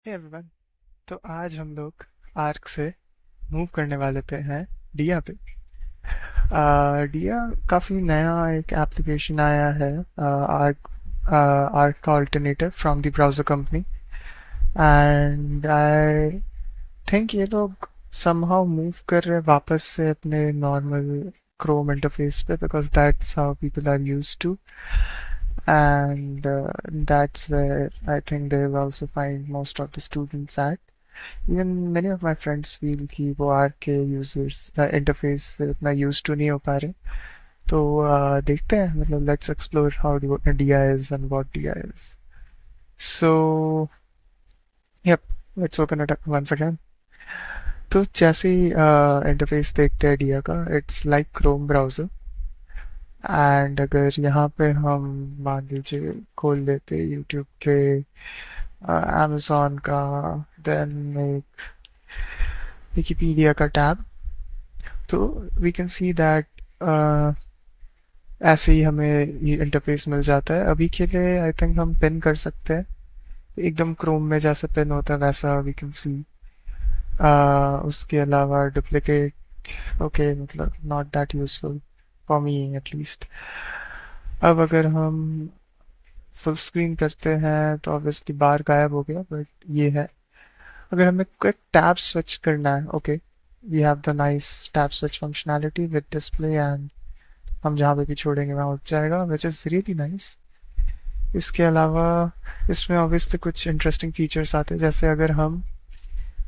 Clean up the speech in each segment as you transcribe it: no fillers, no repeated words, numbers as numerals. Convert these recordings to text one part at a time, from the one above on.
Hey everyone. तो आज हम लोग आर्क से मूव करने वाले पे हैं डिया पे। डिया काफ़ी नया एक एप्लीकेशन आया है, आर्क आर्क का alternative from the browser company. And I think ये लोग समहाउ मूव कर रहे हैं वापस से अपने नॉर्मल क्रोम इंटरफेस पे, because that's how people are used to. And that's where I think they'll also find most of the students at. Even many of my friends feel कि वो are के यूजर्स इंटरफेस से उतना use to नहीं हो पा रहे। तो देखते हैं, मतलब let's explore how Dia is and what Dia is. So yep, let's open it once again. तो जैसे ही इंटरफेस देखते हैं डिया का, it's like Chrome browser. And अगर यहाँ पे हम मान लीजिए खोल लेते यूट्यूब के amazon का, देन एक विकिपीडिया का टैब, तो वी कैन सी दैट ऐसे ही हमें ये इंटरफेस मिल जाता है। अभी के लिए आई थिंक हम पिन कर सकते हैं, एकदम क्रोम में जैसे पिन होता है वैसा वी कैन सी। उसके अलावा डुप्लीकेट, ओके, मतलब not that useful for me at least. अब अगर हम फुल स्क्रीन करते हैं तो ऑब्वियसली बार गायब हो गया, बट ये है। अगर हमें क्विक टैब स्विच करना है, okay, we have the nice tab switch functionality with display, and हम जहाँ पे भी छोड़ेंगे वहाँ उठ जाएगा, विच इज़ रियली नाइस। इसके अलावा इसमें ऑब्वियसली कुछ इंटरेस्टिंग फीचर्स आते हैं, जैसे अगर हम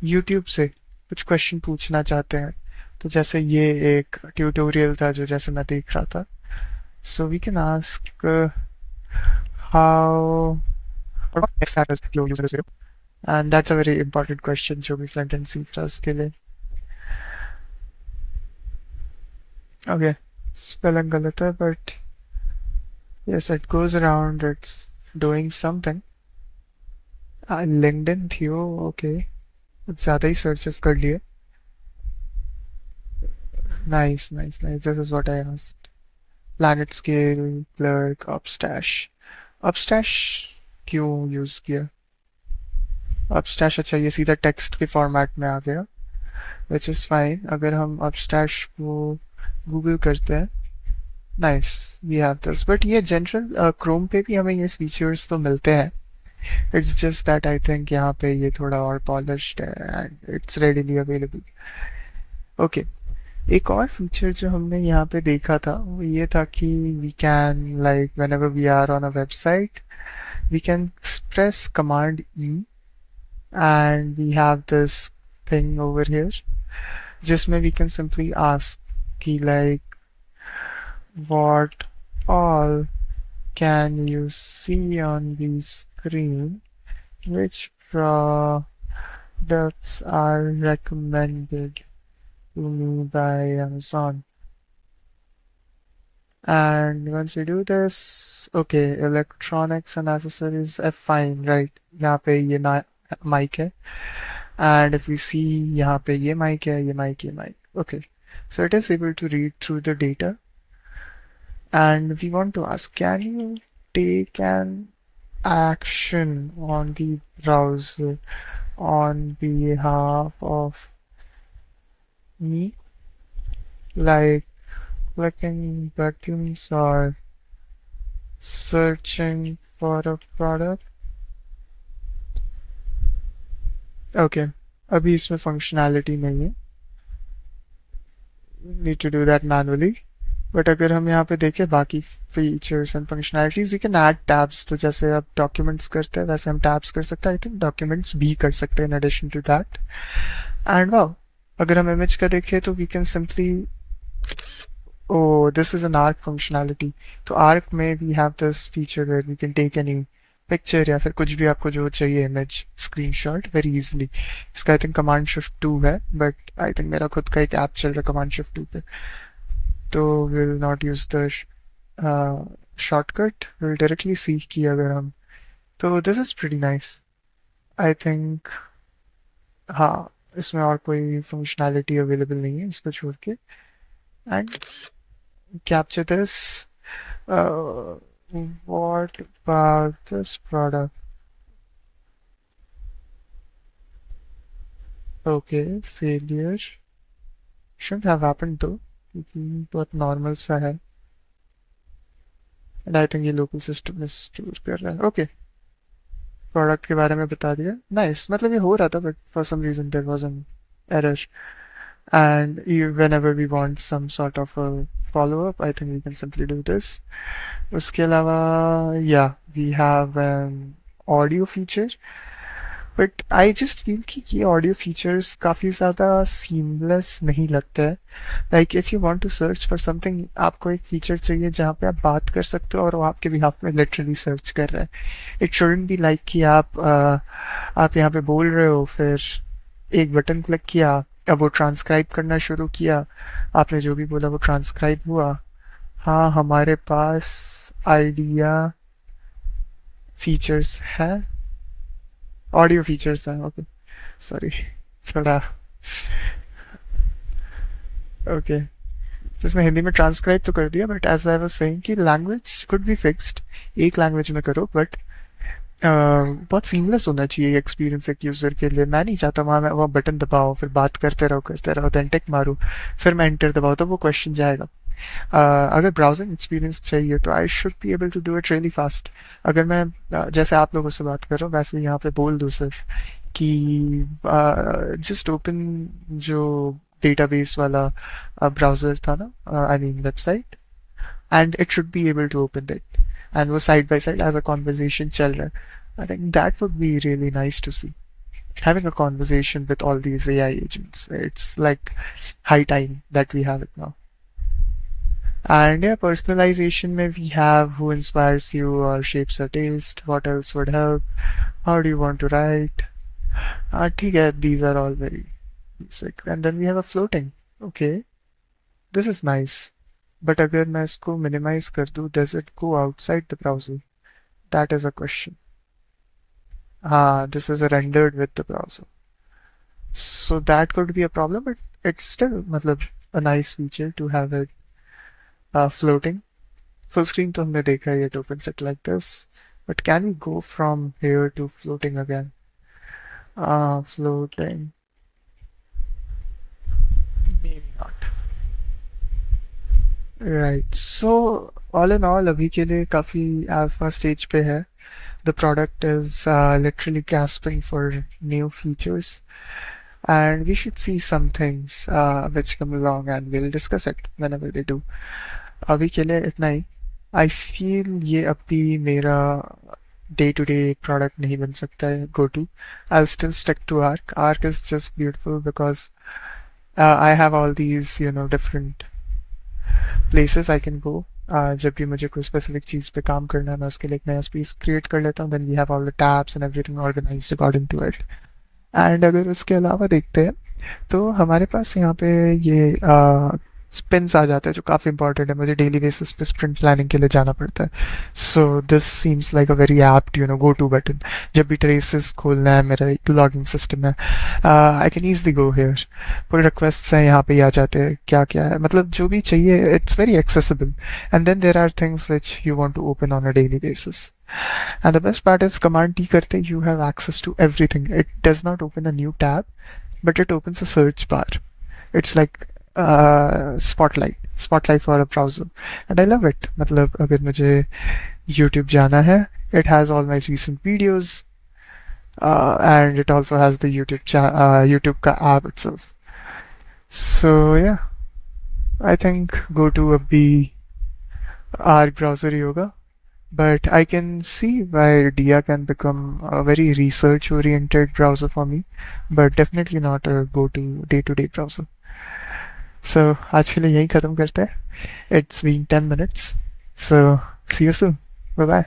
यूट्यूब से कुछ क्वेश्चन पूछना चाहते हैं, तो जैसे ये एक ट्यूटोरियल था जो जैसे मैं देख रहा था, so we can ask how और what text status your user is zero, and that's a very important question जो भी फ्रंट एंड सी प्लस के लिए। ओके, स्पेलिंग गलत है, but yes, it goes around, it's doing something। LinkedIn थी वो, okay, ज़्यादा ही सर्चेस कर लिए। Nice nice nice, this is what I asked. PlanetScale, Clerk, Upstash. Upstash क्यों यूज़ किया? अपस्टैश, अच्छा, ये सीधा टेक्स्ट के फॉर्मेट में आ गया, विच इज़ फाइन। अगर हम अपस्टैश को गूगल करते हैं, nice, we have this. But ये जनरल क्रोम पे भी हमें ये फीचर्स तो मिलते हैं। It's just that I think यहाँ पे ये थोड़ा और पॉलिश्ड है and it's readily available. Okay, एक और फीचर जो हमने यहाँ पे देखा था वो ये था कि we can, like whenever we are on a website, we can press command E, and we have this thing over here जिसमें वी कैन सिंपली आस्क कि like what all can you see on the screen, which products are recommended to me by Amazon. And once you do this, okay, electronics and accessories are fine, right? यहाँ पे ये mic है, and if we see यहाँ पे ये mic है, ये mic, ये mic. Okay, so it is able to read through the data, and we want to ask, can you take an action on the browser on behalf of me, like clicking buttons or searching for a product? Okay, अभी इसमें functionality नहीं है, need to do that manually. But अगर हम यहाँ पे देखें बाकी features and functionalities, we can add tabs. तो जैसे आप डॉक्यूमेंट्स करते हैं वैसे हम टैब्स कर सकते हैं, आई थिंक डॉक्यूमेंट्स भी कर सकते हैं in addition to that. And wow, अगर हम इमेज का देखें तो we can simply, oh, this is an Arc functionality. तो आर्क में we have this feature where we can take any picture या फिर कुछ भी आपको जो चाहिए इमेज स्क्रीनशॉट वेरी इजीली। इसका आई थिंक कमांड शिफ्ट 2 है, बट आई थिंक मेरा खुद का एक ऐप चल रहा है कमांड शिफ्ट 2 पे, तो will not use the shortcut, will directly see की अगर हम। तो this is pretty nice, I think. हाँ, इसमें और कोई फंक्शनैलिटी अवेलेबल नहीं है इसको छोड़ के। And capture this, what about this product? Okay, failure should have happened तो, क्योंकि बहुत नॉर्मल सा है। एंड आई थिंक ये लोकल सिस्टम में स्टोर कर रहा है। ओके, प्रोडक्ट के बारे में बता दिया। नाइस, मतलब ये हो रहा था but for some reason there was an error. And whenever we want some sort of a follow-up, I think we can simply do this. उसके अलावा yeah, we have an audio feature, but I just feel कि ये audio features काफ़ी ज़्यादा seamless नहीं लगता है। Like if you want to search for something, आपको एक feature चाहिए जहाँ पे आप बात कर सकते हो और वो आपके behalf में literally search कर रहा है। It shouldn't be like कि आप यहाँ पे बोल रहे हो, फिर एक बटन क्लिक किया, अब वो ट्रांसक्राइब करना शुरू किया, आपने जो भी बोला वो ट्रांसक्राइब हुआ। हाँ, हमारे पास आइडिया फीचर्स है, ऑडियो फीचर्स हैं। ओके, सॉरी, थोड़ा ओके। तो इसने हिंदी में ट्रांसक्राइब तो कर दिया, but as I was saying कि लैंग्वेज कुड बी फिक्स्ड, एक लैंग्वेज में करो, बट बहुत सीमलेस होना चाहिए एक्सपीरियंस एक यूज़र के लिए। मैं नहीं चाहता वहाँ मैं वो बटन दबाओ, फिर बात करते रहो, देन टिक मारूँ, फिर मैं एंटर दबाऊँ तो वो क्वेश्चन जाएगा। अगर ब्राउजिंग एक्सपीरियंस चाहिए तो I should be able to do it really fast. अगर मैं जैसे आप लोगों से बात कर रहा हूँ वैसे यहाँ पे बोल दूँ सिर्फ कि जस्ट ओपन जो डेटाबेस वाला ब्राउज़र था ना, I mean website, and it should be able to open that, and वो side by side as a conversation चल रहा है। I think that would be really nice to see. Having a conversation with all these AI agents, it's like high time that we have it now. And yeah, personalization mein we have who inspires you or shapes your taste, what else would help, how do you want to write. ठीक है, these are all very basic. And then we have a floating. Okay, this is nice. But अगर मैं इसको minimize कर दूँ, does it go outside the browser? That is a question. हाँ, this is rendered with the browser. So that could be a problem, but it's still मतलब a nice feature to have it floating. Full screen तो हमने देखा है, it opens it like this. But can we go from here to floating again? Floating. Maybe not. Right. So all in all अभी के लिए काफ़ी alpha stage पे है. The product is literally gasping for new features, and we should see some things which come along, and we'll discuss it whenever they do. अभी के लिए इतना ही। आई फील ये अभी मेरा डे टू डे प्रोडक्ट नहीं बन सकता है go to. I still stick to Arc. Arc is just beautiful because I have all these different places I can go. जब भी मुझे कोई स्पेसिफिक चीज़ पे काम करना है मैं उसके लिए एक नया स्पेस क्रिएट कर लेता हूँ। Then we have all the tabs and everything organised according to it. And अगर उसके अलावा देखते हैं तो हमारे पास यहाँ पे ये स्पिन्स आ जाता है जो काफ़ी इंपॉर्टेंट है। मुझे डेली बेसिस पे स्प्रिंट प्लानिंग के लिए जाना पड़ता है। So this seems like a very apt go to button. जब भी ट्रेसेस खोलना है, मेरा एक लॉगिंग सिस्टम है, I can easily go here. पूरे रिक्वेस्ट हैं यहाँ पे ही आ जाते हैं, क्या क्या है मतलब जो भी चाहिए, it's very accessible. And then there are things which you want to open on a daily basis. And the best part is Command T करते you have access to everything. It does not open a new tab, but it opens a search bar. It's like spotlight for a browser, and I love it. मतलब अगर मुझे YouTube जाना है, it has all my recent videos, and it also has the YouTube का app itself. So yeah, I think go to अभी Arc browser ही होगा. But I can see why Dia can become a very research-oriented browser for me, but definitely not a go-to day-to-day browser. So आज के लिए यही ख़त्म करते हैं. It's been 10 minutes. So see you soon. Bye bye.